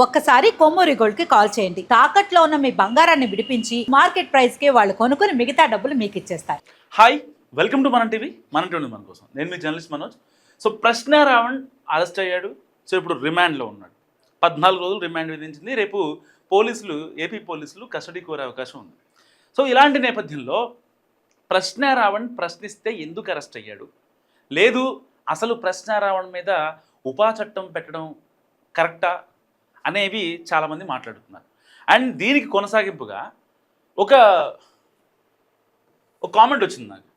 ఒక్కసారి కొమ్మూరి గోల్డ్ కి కాల్ చేయండి. తాకట్లో ఉన్న మీ బంగారాన్ని విడిపించి మార్కెట్ ప్రైస్ కి వాళ్ళు కొనుక్కుని మిగతా డబ్బులు మీకు ఇచ్చేస్తారు. హాయ్, వెల్కమ్ టు మన టీవీ. మన టీవీ మన కోసం నేను మీ జర్నలిస్ట్ మనోజ్. సో ప్రశ్న రావణ్ అరెస్ట్ అయ్యాడు. సో ఇప్పుడు రిమాండ్లో ఉన్నాడు. 14 రోజులు రిమాండ్ విధించింది. రేపు ఏపీ పోలీసులు కస్టడీ కోరే అవకాశం ఉంది. సో ఇలాంటి నేపథ్యంలో ప్రశ్న రావణ్ ప్రశ్నిస్తే ఎందుకు అరెస్ట్ అయ్యాడు, లేదు అసలు ప్రశ్న రావణ్ మీద ఉపా చట్టం పెట్టడం కరెక్టా అనేవి చాలామంది మాట్లాడుతున్నారు. అండ్ దీనికి కొనసాగింపుగా ఒక కామెంట్ వచ్చింది నాకు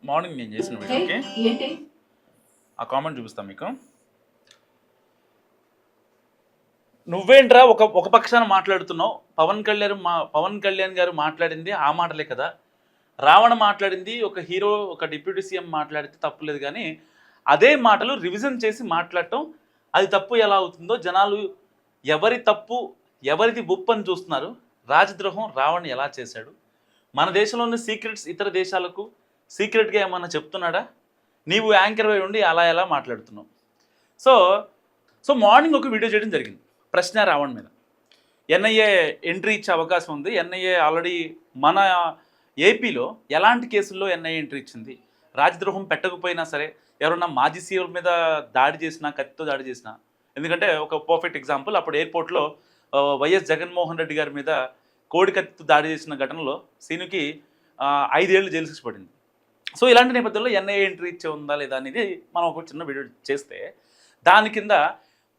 మార్నింగ్ నేను చేసిన వీడియోకి. ఆ కామెంట్ చూపిస్తాను మీకు. నువ్వేంట్రా ఒక పక్షాన మాట్లాడుతున్నావు, పవన్ కళ్యాణ్ గారు మాట్లాడింది ఆ మాటలే కదా, రావణ మాట్లాడింది ఒక హీరో ఒక డిప్యూటీ సీఎం మాట్లాడితే తప్పులేదు, కానీ అదే మాటలు రివిజన్ చేసి మాట్లాడటం అది తప్పు ఎలా అవుతుందో జనాలు ఎవరి తప్పు ఎవరిది బొప్పు అని చూస్తున్నారు. రాజద్రోహం రావణ్ ఎలా చేశాడు, మన దేశంలోని సీక్రెట్స్ ఇతర దేశాలకు సీక్రెట్గా ఏమన్నా చెప్తున్నాడా, నీవు యాంకర్ అయి ఉండి అలా ఎలా మాట్లాడుతున్నావు. సో మార్నింగ్ ఒక వీడియో చేయడం జరిగింది ప్రశ్న రావణ్ మీద. ఎన్ఐఏ ఎంట్రీ ఇచ్చే అవకాశం ఉంది. ఎన్ఐఏ ఆల్రెడీ మన ఏపీలో ఎలాంటి కేసుల్లో ఎన్ఐఏ ఎంట్రీ ఇచ్చింది, రాజద్రోహం పెట్టకపోయినా సరే ఎవరన్నా మాజీ సీఎం మీద దాడి చేసినా, కత్తితో దాడి చేసినా, ఎందుకంటే ఒక పర్ఫెక్ట్ ఎగ్జాంపుల్ అప్పుడు ఎయిర్పోర్ట్లో వైఎస్ జగన్మోహన్ రెడ్డి గారి మీద కోడి కత్తితో దాడి చేసిన ఘటనలో సీనుకి 5 ఏళ్ళు జైలు శిక్ష పడింది. సో ఇలాంటి నేపథ్యంలో ఎన్ఐఏ ఎంట్రీ ఇచ్చే ఉందా లేదా అనేది మనం ఒక చిన్న వీడియో చేస్తే దాని కింద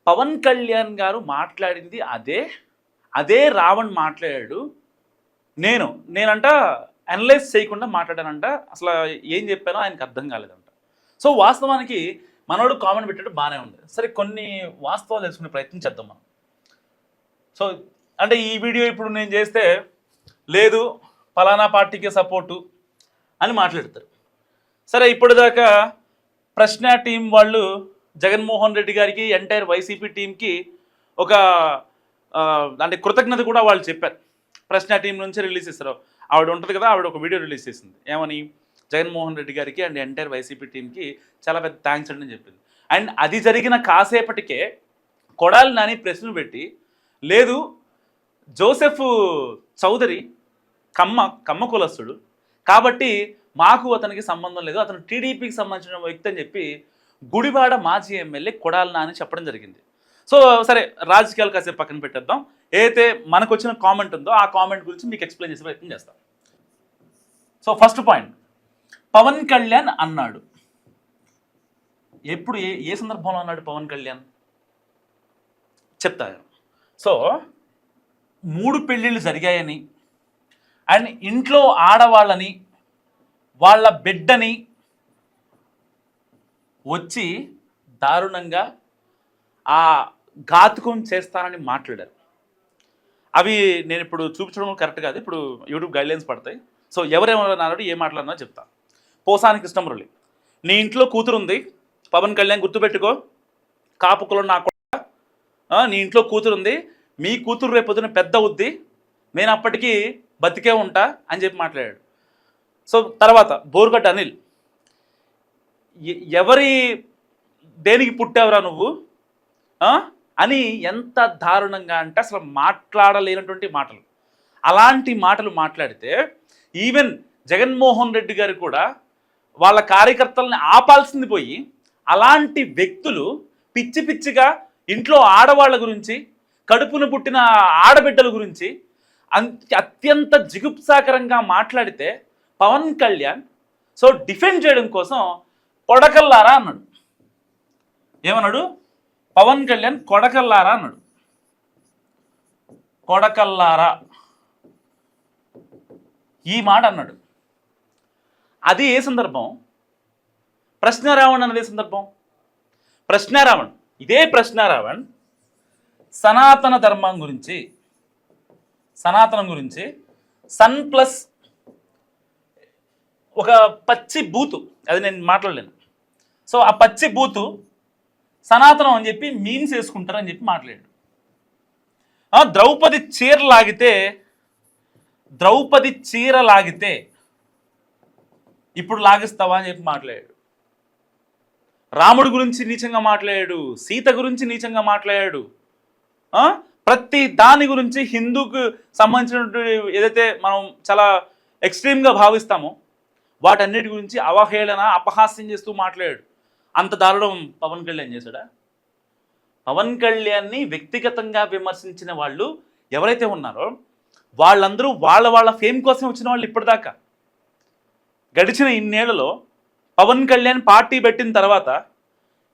పవన్ కళ్యాణ్ గారు మాట్లాడింది అదే రావణ్ మాట్లాడాడు. నేనంట అనలైజ్ చేయకుండా మాట్లాడానంట, అసలు ఏం చెప్పానో ఆయనకు అర్థం కాలేదంట. సో వాస్తవానికి మనోడు కామెంట్ పెట్టాడు, బాగానే ఉంది. సరే కొన్ని వాస్తవాలు తెలుసుకునే ప్రయత్నం చేద్దాం మనం. సో అంటే ఈ వీడియో ఇప్పుడు నేను చేస్తే లేదు ఫలానా పార్టీకే సపోర్టు అని మాట్లాడతారు. సరే ఇప్పటిదాకా ప్రశ్న టీం వాళ్ళు జగన్మోహన్ రెడ్డి గారికి ఎంటైర్ వైసీపీ టీంకి ఒక అంటే కృతజ్ఞత కూడా వాళ్ళు చెప్పారు. ప్రశ్న టీం నుంచి రిలీజ్ చేస్తారు. ఆవిడ ఉంటుంది కదా, ఆవిడ ఒక వీడియో రిలీజ్ చేసింది. ఏమని, జగన్మోహన్ రెడ్డి గారికి అండ్ ఎంటైర్ వైసీపీ టీంకి చాలా పెద్ద థ్యాంక్స్ అని చెప్పింది. అండ్ అది జరిగిన కాసేపటికే కొడాలి నాని ప్రశ్న పెట్టి, లేదు జోసెఫ్ చౌదరి కమ్మ కులస్తుడు కాబట్టి మాకు అతనికి సంబంధం లేదు, అతను టీడీపీకి సంబంధించిన వ్యక్తి అని చెప్పి గుడివాడ మాజీ ఎమ్మెల్యే కొడాలి నాని చెప్పడం జరిగింది. సో సరే రాజకీయాలు కాసేపు పక్కన పెట్టేద్దాం. ఏదైతే మనకు వచ్చిన కామెంట్ ఉందో ఆ కామెంట్ గురించి మీకు ఎక్స్ప్లెయిన్ చేసే ప్రయత్నం చేస్తాం. So first point, Pawan Kalyan అన్నాడు. ఎప్పుడు ఏ సందర్భంలో అన్నాడు పవన్ కళ్యాణ్ చెప్తాను. సో 3 పెళ్ళిళ్ళు జరిగాయని అండ్ ఇంట్లో ఆడవాళ్ళని వాళ్ళ బిడ్డని వచ్చి దారుణంగా ఆ ఘాతుకం చేస్తానని మాట్లాడారు. అవి నేను ఇప్పుడు చూపించడం కరెక్ట్ కాదు, ఇప్పుడు యూట్యూబ్ గైడ్లైన్స్ పడతాయి. సో ఎవరేమన్నాడు ఏ మాట్లాడినా చెప్తా. పోసాని కృష్ణమురళి, నీ ఇంట్లో కూతురు ఉంది పవన్ కళ్యాణ్, గుర్తుపెట్టుకో, కాపు కులం నా కూడా, నీ ఇంట్లో కూతురు ఉంది, మీ కూతురు రేపొద్దున పెద్ద ఉద్ది, నేను అప్పటికీ బతికే ఉంటా అని చెప్పి మాట్లాడాడు. సో తర్వాత బోరుగడ్డ అనిల్, దేనికి పుట్టావురా నువ్వు అని ఎంత దారుణంగా అంటే అసలు మాట్లాడలేనటువంటి మాటలు. అలాంటి మాటలు మాట్లాడితే ఈవెన్ జగన్మోహన్ రెడ్డి గారు కూడా వాళ్ళ కార్యకర్తలని ఆపాల్సింది పోయి అలాంటి వ్యక్తులు పిచ్చి పిచ్చిగా ఇంట్లో ఆడవాళ్ళ గురించి, కడుపును పుట్టిన ఆడబిడ్డల గురించి అత్యంత జిగుప్సాకరంగా మాట్లాడితే పవన్ కళ్యాణ్ సో డిఫెండ్ చేయడం కోసం కొడకల్లారా అన్నాడు. ఏమన్నాడు పవన్ కళ్యాణ్? కొడకల్లారా అన్నాడు. కొడకల్లారా ఈ మాట అన్నాడు. అది ఏ సందర్భం? ప్రశ్న రావణ్ అన్నది ఏ సందర్భం? ఇదే ప్రశ్న రావణ్ సనాతన ధర్మం గురించి, సనాతనం గురించి సన్ ప్లస్ ఒక పచ్చి బూతు, అది నేను మాట్లాడలేను. సో ఆ పచ్చి బూతు సనాతనం అని చెప్పి మీన్స్ వేసుకుంటారని చెప్పి మాట్లాడాడు. ద్రౌపది చీర లాగితే ఇప్పుడు లాగిస్తావా అని చెప్పి మాట్లాడాడు. రాముడి గురించి నీచంగా మాట్లాడాడు, సీత గురించి నీచంగా మాట్లాడాడు. ప్రతి దాని గురించి హిందూకు సంబంధించినటువంటి ఏదైతే మనం చాలా ఎక్స్ట్రీమ్గా భావిస్తామో వాటన్నిటి గురించి అవహేళన అపహాస్యం చేస్తూ మాట్లాడాడు. అంత దారుణం పవన్ కళ్యాణ్ చేశాడా? పవన్ కళ్యాణ్ని వ్యక్తిగతంగా విమర్శించిన వాళ్ళు ఎవరైతే ఉన్నారో వాళ్ళందరూ వాళ్ళ ఫేమ్ కోసం వచ్చిన వాళ్ళు. ఇప్పటిదాకా గడిచిన ఇన్నేళ్లలో పవన్ కళ్యాణ్ పార్టీ పెట్టిన తర్వాత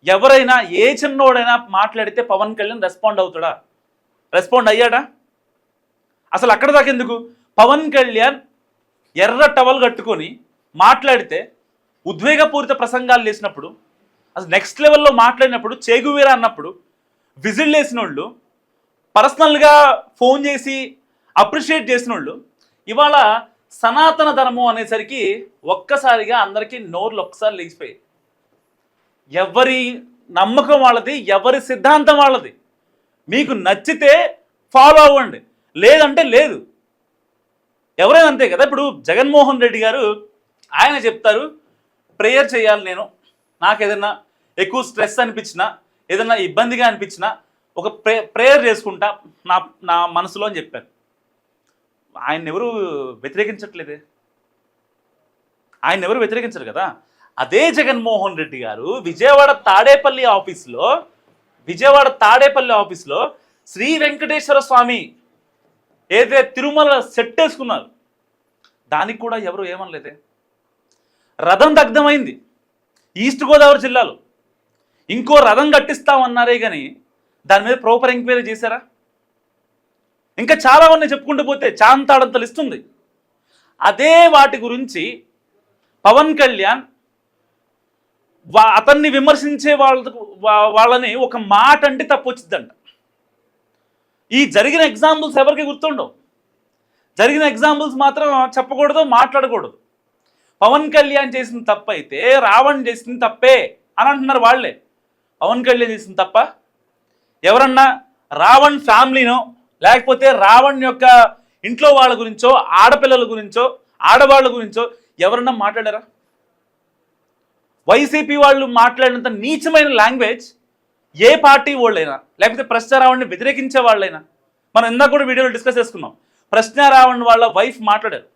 ఎవరైనా ఏ చిన్నోడైనా మాట్లాడితే పవన్ కళ్యాణ్ రెస్పాండ్ అవుతాడా? రెస్పాండ్ అయ్యాడా? అసలు అక్కడ దాకా ఎందుకు? పవన్ కళ్యాణ్ ఎర్ర టవల్ కట్టుకొని మాట్లాడితే ఉద్వేగపూరిత ప్రసంగాలు చేసినప్పుడు, అసలు నెక్స్ట్ లెవెల్లో మాట్లాడినప్పుడు, చేగువీరా అన్నప్పుడు విజిల్ వేసిన వాళ్ళు, పర్సనల్గా ఫోన్ చేసి అప్రిషియేట్ చేసిన వాళ్ళు ఇవాళ సనాతన ధర్మం అనేసరికి ఒక్కసారిగా అందరికీ నోర్లు ఒక్కసారి లేచిపోయాయి. ఎవరి నమ్మకం వాళ్ళది, ఎవరి సిద్ధాంతం వాళ్ళది. మీకు నచ్చితే ఫాలో అవ్వండి, లేదంటే లేదు. ఎవరైనా అంతే కదా. ఇప్పుడు జగన్మోహన్ రెడ్డి గారు ఆయన చెప్తారు, ప్రేయర్ చేయాలి, నాకు ఏదైనా ఎక్కువ స్ట్రెస్ అనిపించినా, ఏదైనా ఇబ్బందిగా అనిపించినా ఒక ప్రేయర్ చేసుకుంటా నా మనసులో అని చెప్పారు. ఆయన ఎవరు వ్యతిరేకించట్లేదే, ఆయన ఎవరు వ్యతిరేకించరు కదా. అదే జగన్మోహన్ రెడ్డి గారు విజయవాడ తాడేపల్లి ఆఫీస్లో శ్రీ వెంకటేశ్వర స్వామి ఏదైతే తిరుమల సెట్ వేసుకున్నారు దానికి కూడా ఎవరు ఏమనలేదే. రథం దగ్ధమైంది ఈస్ట్ గోదావరి జిల్లాలో, ఇంకో రథం కట్టిస్తామన్నారే కానీ దాని మీద ప్రాపర్ ఎంక్వైరీ చేశారా? ఇంకా చాలా ఉన్నాయి చెప్పుకుంటూ పోతే చాంతాడంతలు ఇస్తుంది. అదే వాటి గురించి పవన్ కళ్యాణ్ అతన్ని విమర్శించే వాళ్ళని ఒక మాట అంటే తప్పు వచ్చిందంట. ఈ జరిగిన ఎగ్జాంపుల్స్ ఎవరికి గుర్తుండవు. జరిగిన ఎగ్జాంపుల్స్ మాత్రం చెప్పకూడదు, మాట్లాడకూడదు. పవన్ కళ్యాణ్ చేసిన తప్పు అయితే రావణ్ చేసిన తప్పే అని అంటున్నారు వాళ్ళే. పవన్ కళ్యాణ్ చేసిన తప్ప ఎవరన్నా రావణ్ ఫ్యామిలీనో లేకపోతే రావణ్ యొక్క ఇంట్లో వాళ్ళ గురించో, ఆడపిల్లల గురించో, ఆడవాళ్ళ గురించో ఎవరన్నా మాట్లాడారా? వైసీపీ వాళ్ళు మాట్లాడినంత నీచమైన లాంగ్వేజ్ ఏ పార్టీ వాళ్ళైనా, లేకపోతే ప్రశ్నారావణ్ని వ్యతిరేకించే వాళ్ళైనా, మనం ఇందాక కూడా వీడియోలో డిస్కస్ చేసుకున్నాం. ప్రశ్నారావణ్ వాళ్ళ వైఫ్ మాట్లాడారు.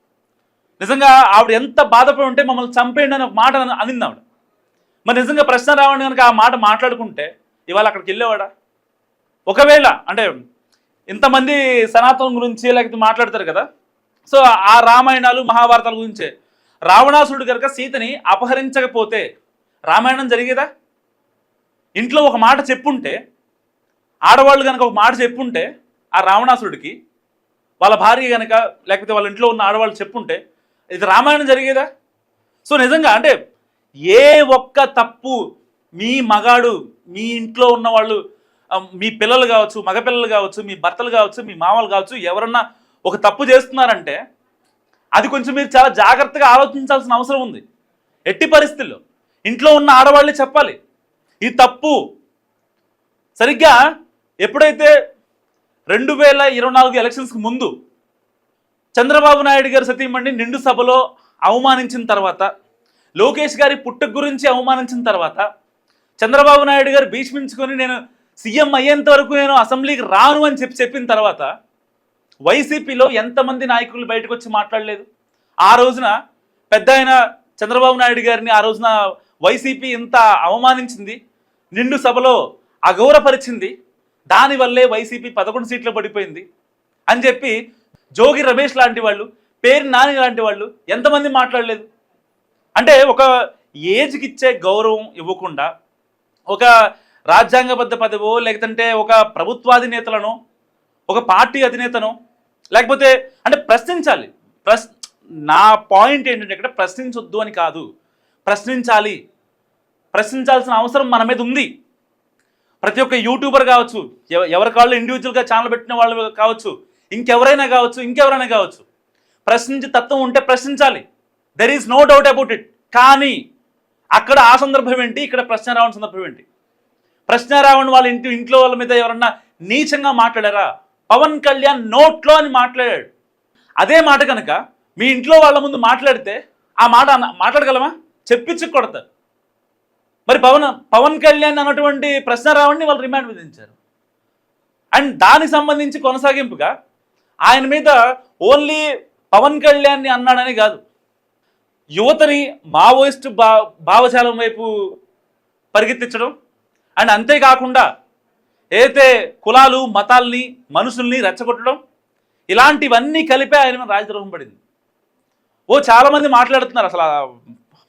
నిజంగా ఆవిడ ఎంత బాధపడి ఉంటే మమ్మల్ని చంపేయండి అని ఒక మాట అనింది ఆవిడ. మరి నిజంగా ప్రశ్నారావణ్ కనుక ఆ మాట మాట్లాడుకుంటే ఇవాళ అక్కడికి వెళ్ళేవాడా? ఒకవేళ అంటే ఇంతమంది సనాతనం గురించి లేకపోతే మాట్లాడతారు కదా, సో ఆ రామాయణాలు మహాభారతాల గురించే. రావణాసురుడు కనుక సీతని అపహరించకపోతే రామాయణం జరిగేదా? ఇంట్లో ఒక మాట చెప్పుంటే, ఆడవాళ్ళు కనుక ఒక మాట చెప్పుంటే ఆ రావణాసురుడికి, వాళ్ళ భార్య కనుక లేకపోతే వాళ్ళ ఇంట్లో ఉన్న ఆడవాళ్ళు చెప్పుంటే ఇది రామాయణం జరిగేదా? సో నిజంగా అంటే ఏ ఒక్క తప్పు మీ మగాడు, మీ ఇంట్లో ఉన్న వాళ్ళు, మీ పిల్లలు కావచ్చు, మగపిల్లలు కావచ్చు, మీ భర్తలు కావచ్చు, మీ మామలు కావచ్చు, ఎవరన్నా ఒక తప్పు చేస్తున్నారంటే అది కొంచెం మీరు చాలా జాగ్రత్తగా ఆలోచించాల్సిన అవసరం ఉంది. ఎట్టి పరిస్థితుల్లో ఇంట్లో ఉన్న ఆడవాళ్ళే చెప్పాలి ఈ తప్పు. సరిగ్గా ఎప్పుడైతే 2024 ఎలక్షన్స్కి ముందు చంద్రబాబు నాయుడు గారు సతీమణి నిండు సభలో అవమానించిన తర్వాత, లోకేష్ గారి పుట్టుక గురించి అవమానించిన తర్వాత, చంద్రబాబు నాయుడు గారు భీష్మించుకొని నేను సీఎం అయ్యేంత వరకు నేను అసెంబ్లీకి రాను అని చెప్పిన తర్వాత వైసీపీలో ఎంతమంది నాయకులు బయటకు వచ్చి మాట్లాడలేదు? ఆ రోజున పెద్ద ఆయన చంద్రబాబు నాయుడు గారిని ఆ రోజున వైసీపీ ఇంత అవమానించింది, నిండు సభలో అగౌరవపరిచింది, దానివల్లే వైసీపీ 11 సీట్లు పడిపోయింది అని చెప్పి జోగి రమేష్ లాంటి వాళ్ళు, పేరు నాని లాంటి వాళ్ళు ఎంతమంది మాట్లాడలేదు? అంటే ఒక ఏజ్కి ఇచ్చే గౌరవం ఇవ్వకుండా ఒక రాజ్యాంగబద్ధ పదవో లేకపోతే ఒక ప్రభుత్వాధినేతలను, ఒక పార్టీ అధినేతను, లేకపోతే అంటే ప్రశ్నించాలి. నా పాయింట్ ఏంటంటే ఇక్కడ ప్రశ్నించొద్దు అని కాదు, ప్రశ్నించాలి. ప్రశ్నించాల్సిన అవసరం మన మీద ఉంది. ప్రతి ఒక్క యూట్యూబర్ కావచ్చు, ఎవరి కాళ్ళు ఇండివిజువల్గా ఛానల్ పెట్టిన వాళ్ళు కావచ్చు, ఇంకెవరైనా కావచ్చు, ప్రశ్నించే తత్వం ఉంటే ప్రశ్నించాలి. There is no doubt about it. కానీ అక్కడ ఆ సందర్భం ఏంటి, ఇక్కడ ప్రశ్నారావణ్ సందర్భం ఏంటి? ప్రశ్నారావణ్ వాళ్ళ ఇంట్లో వాళ్ళ మీద ఎవరన్నా నీచంగా మాట్లాడారా? పవన్ కళ్యాణ్ నోట్లో అని మాట్లాడాడు. అదే మాట కనుక మీ ఇంట్లో వాళ్ళ ముందు మాట్లాడితే ఆ మాట మాట్లాడగలమా? చెప్పించి కొడతారు. మరి పవన్ కళ్యాణ్ అన్నటువంటి ప్రశ్నారావుని వాళ్ళు రిమాండ్ విధించారు. అండ్ దానికి సంబంధించి కొనసాగింపుగా ఆయన మీద ఓన్లీ పవన్ కళ్యాణ్ని అన్నాడని కాదు, యువతని మావోయిస్టు భావజాలం వైపు పరిగెత్తించడం, అండ్ అంతేకాకుండా ఏదైతే కులాలు మతాల్ని మనుషుల్ని రెచ్చగొట్టడం, ఇలాంటివన్నీ కలిపే ఆయన మీద రాజద్రోహం పడింది. చాలామంది మాట్లాడుతున్నారు అసలు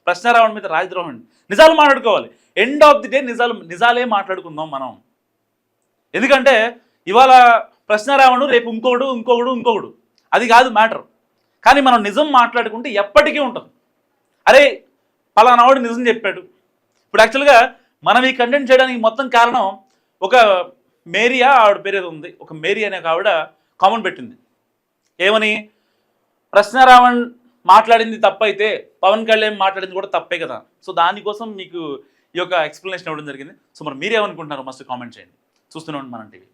ప్రశ్నారావణ మీద రాజద్రోహం అండి. నిజాలు మాట్లాడుకోవాలి, ఎండ్ ఆఫ్ ది డే నిజాలే మాట్లాడుకుందాం మనం. ఎందుకంటే ఇవాళ ప్రశ్నారావణు రేపు ఇంకొకడు అది కాదు మ్యాటర్. కానీ మనం నిజం మాట్లాడుకుంటే ఎప్పటికీ ఉంటుంది. అరే పలానావాడు నిజం చెప్పాడు. ఇప్పుడు యాక్చువల్గా మనం ఈ కంటెంట్ చేయడానికి మొత్తం కారణం ఒక మేరియా, ఆవిడ పేరు ఏదో ఉంది, ఒక మేరీ అనే ఒక ఆవిడ కామెంట్ పెట్టింది. ఏమని, ప్రశ్నారావణ్ మాట్లాడింది తప్పైతే పవన్ కళ్యాణ్ మాట్లాడింది కూడా తప్పే కదా. సో దానికోసం మీకు ఈ యొక్క ఎక్స్ప్లెనేషన్ ఇవ్వడం జరిగింది. సో మరి మీరేమనుకుంటున్నారు మస్ట్ కామెంట్ చేయండి. చూస్తూనే ఉండండి మనం టీవీ.